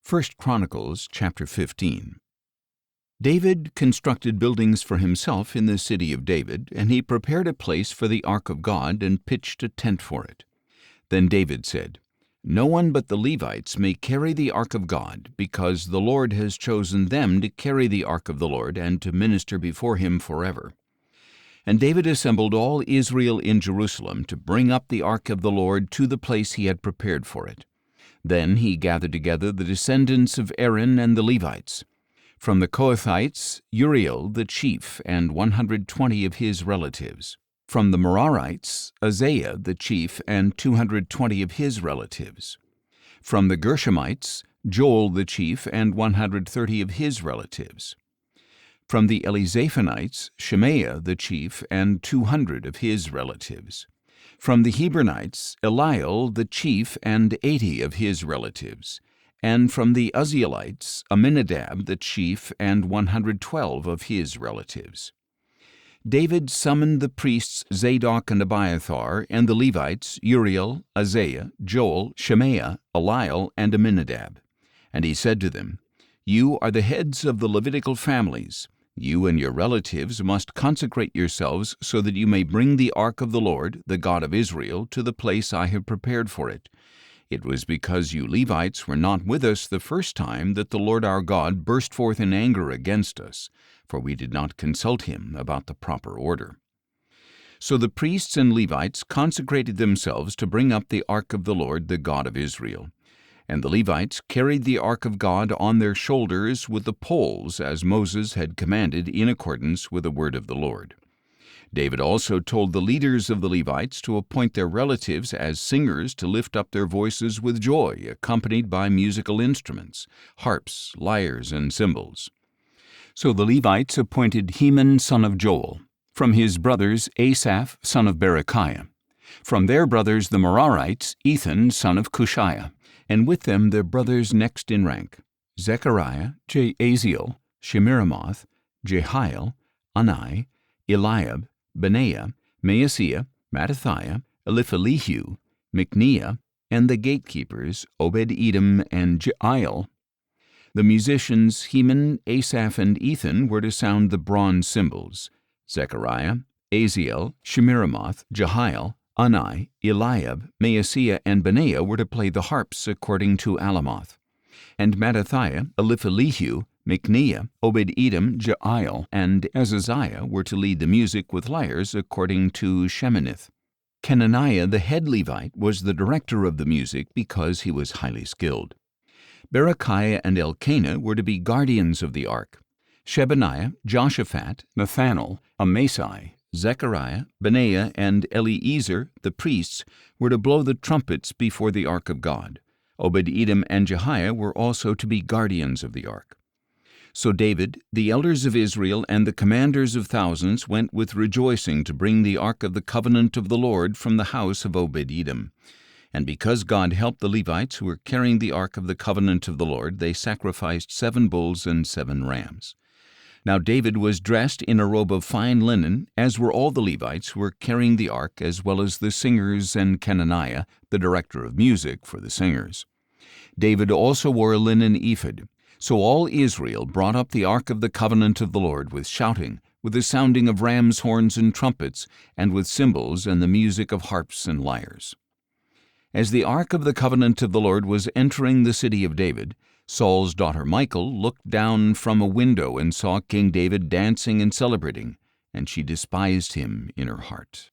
1 Chronicles chapter 15. David constructed buildings for himself in the city of David, and he prepared a place for the ark of God and pitched a tent for it. Then David said, "No one but the Levites may carry the ark of God, because the Lord has chosen them to carry the ark of the Lord and to minister before him forever." And David assembled all Israel in Jerusalem to bring up the ark of the Lord to the place he had prepared for it. Then he gathered together the descendants of Aaron and the Levites. From the Kohathites, Uriel the chief and 120 of his relatives. From the Merarites, Isaiah the chief and 220 of his relatives. From the Gershomites, Joel the chief and 130 of his relatives. From the Elizaphanites, Shemaiah the chief and 200 of his relatives. From the Hebronites, Eliel the chief and 80 of his relatives. And from the Uzzielites, Aminadab the chief and 112 of his relatives. David summoned the priests Zadok and Abiathar, and the Levites Uriel, Isaiah, Joel, Shemaiah, Eliel, and Aminadab. And he said to them, "You are the heads of the Levitical families. You and your relatives must consecrate yourselves so that you may bring the ark of the Lord, the God of Israel, to the place I have prepared for it. It was because you Levites were not with us the first time that the Lord our God burst forth in anger against us, for we did not consult him about the proper order." So the priests and Levites consecrated themselves to bring up the ark of the Lord, the God of Israel. And the Levites carried the ark of God on their shoulders with the poles, as Moses had commanded in accordance with the word of the Lord. David also told the leaders of the Levites to appoint their relatives as singers to lift up their voices with joy, accompanied by musical instruments, harps, lyres, and cymbals. So the Levites appointed Heman son of Joel, from his brothers Asaph son of Berechiah, from their brothers the Merarites Ethan son of Cushiah, and with them their brothers next in rank, Zechariah, Jaaziel, Shemiramoth, Jehiel, Ani, Eliab, Benaiah, Maaseiah, Mattithiah, Eliphelehu, Micniah, and the gatekeepers Obed-Edom and Jeiel. The musicians Heman, Asaph, and Ethan were to sound the bronze cymbals. Zechariah, Aziel, Shemiramoth, Jehiel, Ani, Eliab, Maaseiah, and Benaiah were to play the harps according to Alamoth. And Mattithiah, Eliphelehu, Micniah, Obed-Edom, Jeiel, and Azaziah were to lead the music with lyres according to Sheminith. Kenaniah the head Levite was the director of the music because he was highly skilled. Berechiah and Elkanah were to be guardians of the ark. Shebaniah, Joshaphat, Nathanael, Amasai, Zechariah, Benaiah, and Eliezer, the priests, were to blow the trumpets before the ark of God. Obed-Edom and Jehiah were also to be guardians of the ark. So David, the elders of Israel, and the commanders of thousands went with rejoicing to bring the ark of the covenant of the Lord from the house of Obed-Edom. And because God helped the Levites who were carrying the ark of the covenant of the Lord, they sacrificed 7 bulls and 7 rams. Now David was dressed in a robe of fine linen, as were all the Levites who were carrying the ark, as well as the singers and Kenaniah, the director of music for the singers. David also wore a linen ephod. So all Israel brought up the ark of the covenant of the Lord with shouting, with the sounding of rams' horns and trumpets, and with cymbals and the music of harps and lyres. As the ark of the covenant of the Lord was entering the city of David, Saul's daughter Michal looked down from a window and saw King David dancing and celebrating, and she despised him in her heart.